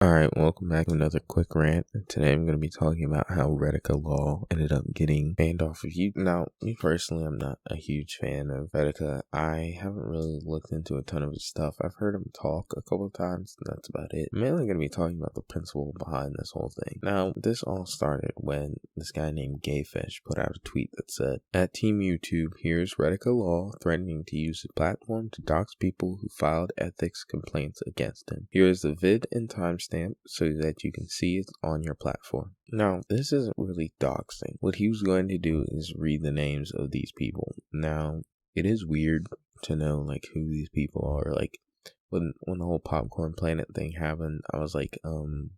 Alright, welcome back to another quick rant. Today I'm going to be talking about how Rekieta Law ended up getting banned off of YouTube. Now, me personally, I'm not a huge fan of Rekieta. I haven't really looked into a ton of his stuff. I've heard him talk a couple of times, and that's about it. I'm mainly going to be talking about the principle behind this whole thing. Now, this all started when this guy named Gayfish put out a tweet that said, "At Team YouTube, here's Rekieta Law threatening to use the platform to dox people who filed ethics complaints against him. Here is the vid and timestamp so that you can see it on your platform." Now, this isn't really doxing. What he was going to do is read the names of these people. Now, it is weird to know like who these people are. Like when the whole Popcorn Planet thing happened, I was like,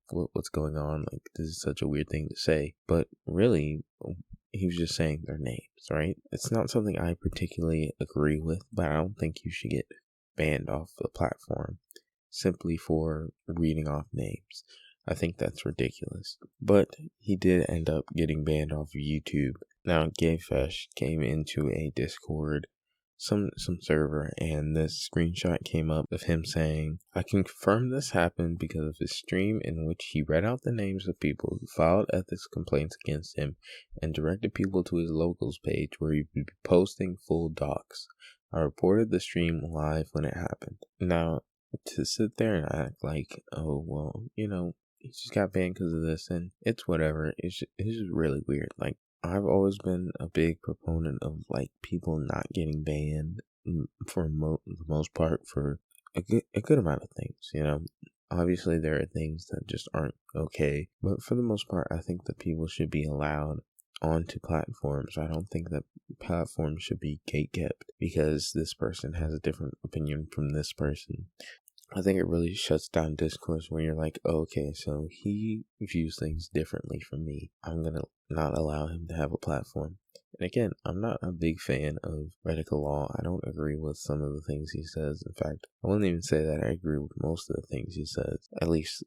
what's going on? Like, this is such a weird thing to say. But really, he was just saying their names, right? It's not something I particularly agree with, but I don't think you should get banned off the platform simply for reading off names. I think that's ridiculous. But he did end up getting banned off of YouTube. Now, Gamefash came into a Discord, some server, and this screenshot came up of him saying, "I can confirm this happened because of his stream in which he read out the names of people who filed ethics complaints against him and directed people to his locals page where he would be posting full docs. I reported the stream live when it happened." Now, to sit there and act like, oh, well, he just got banned because of this, and it's whatever, it's just really weird. Like, I've always been a big proponent of, like, people not getting banned for the most part for a good amount of things, Obviously, there are things that just aren't okay, but for the most part, I think that people should be allowed onto platforms. I don't think that platforms should be gatekept because this person has a different opinion from this person. I think it really shuts down discourse when you're like, oh, okay, so he views things differently from me. I'm going to not allow him to have a platform. And again, I'm not a big fan of Rekieta Law. I don't agree with some of the things he says. In fact, I wouldn't even say that I agree with most of the things he says, at least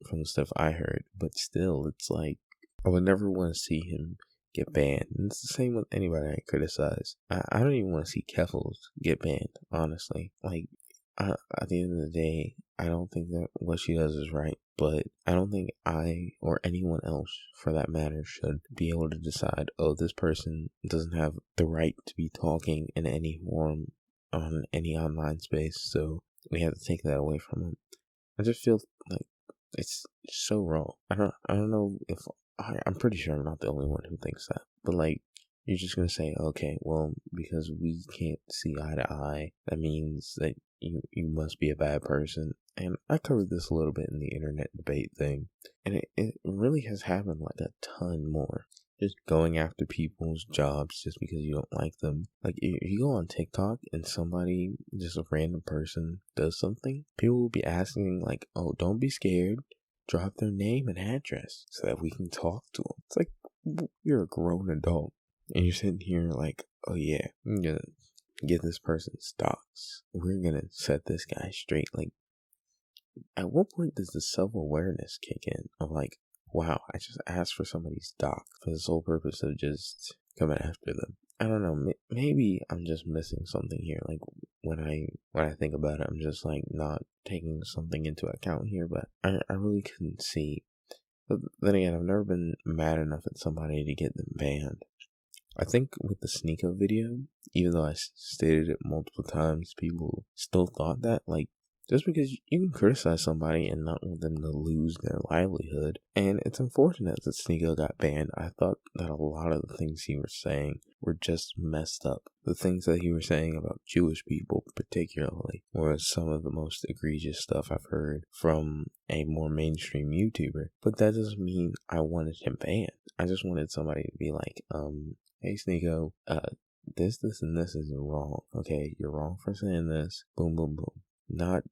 from the stuff I heard. But still, it's like, I would never want to see him get banned. And it's the same with anybody I criticize. I don't even want to see Keffals get banned, honestly. Like, at the end of the day, I don't think that what she does is right, but I don't think I or anyone else, for that matter, should be able to decide, oh, this person doesn't have the right to be talking in any form on any online space, so we have to take that away from them. I just feel like it's so wrong. I don't know if I'm pretty sure I'm not the only one who thinks that, but like, you're just gonna say, okay, well, because we can't see eye to eye, that means that you must be a bad person. And I covered this a little bit in the internet debate thing, and it really has happened like a ton more. Just going after people's jobs just because you don't like them. Like, if you go on TikTok and somebody, just a random person, does something, people will be asking like, oh, don't be scared, drop their name and address so that we can talk to them. It's like, you're a grown adult. And you're sitting here like, oh yeah, I'm gonna get this person stocks. We're gonna set this guy straight. Like, at what point does the self-awareness kick in of like, wow, I just asked for somebody's stock for the sole purpose of just coming after them? I don't know. Maybe I'm just missing something here. Like, when I think about it, I'm just like not taking something into account here. But I really couldn't see. But then again, I've never been mad enough at somebody to get them banned. I think with the Sneeko video, even though I stated it multiple times, people still thought that, like, just because you can criticize somebody and not want them to lose their livelihood. And it's unfortunate that Sneeko got banned. I thought that a lot of the things he was saying were just messed up. The things that he was saying about Jewish people particularly were some of the most egregious stuff I've heard from a more mainstream YouTuber. But that doesn't mean I wanted him banned. I just wanted somebody to be like, hey Sneeko, this and this is wrong. Okay, you're wrong for saying this. Boom, boom, boom. Not,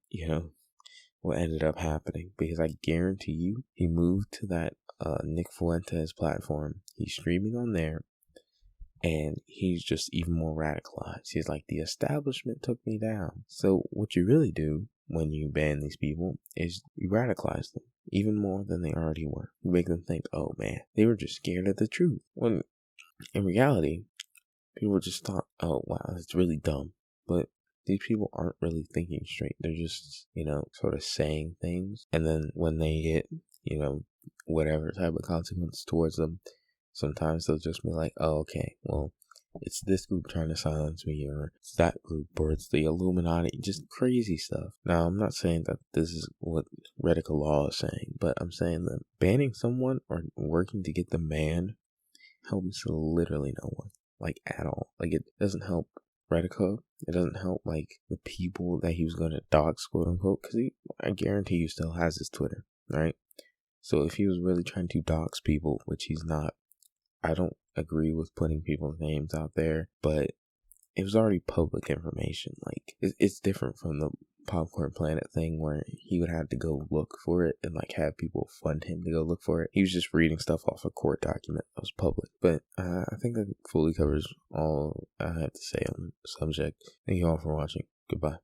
what ended up happening. Because I guarantee you, he moved to that Nick Fuentes platform. He's streaming on there. And he's just even more radicalized. He's like, the establishment took me down. So what you really do when you ban these people is you radicalize them even more than they already were. You make them think, oh man, they were just scared of the truth. When in reality, people just thought, oh wow, that's really dumb. But these people aren't really thinking straight. They're just, sort of saying things. And then when they get, whatever type of consequence towards them, sometimes they'll just be like, oh, okay, well, it's this group trying to silence me, or it's that group, or it's the Illuminati, just crazy stuff. Now, I'm not saying that this is what radical law is saying, but I'm saying that banning someone or working to get them banned helps literally no one, like, at all. Like, it doesn't help Redico. It doesn't help, like, the people that he was going to dox, quote unquote, because I guarantee you still has his Twitter, right? So if he was really trying to dox people, which he's not, I don't agree with putting people's names out there, but it was already public information. Like, it's different from the Popcorn Planet thing where he would have to go look for it and, like, have people fund him to go look for it. He was just reading stuff off a court document that was public. But I think that fully covers all I have to say on the subject. Thank you all for watching. Goodbye.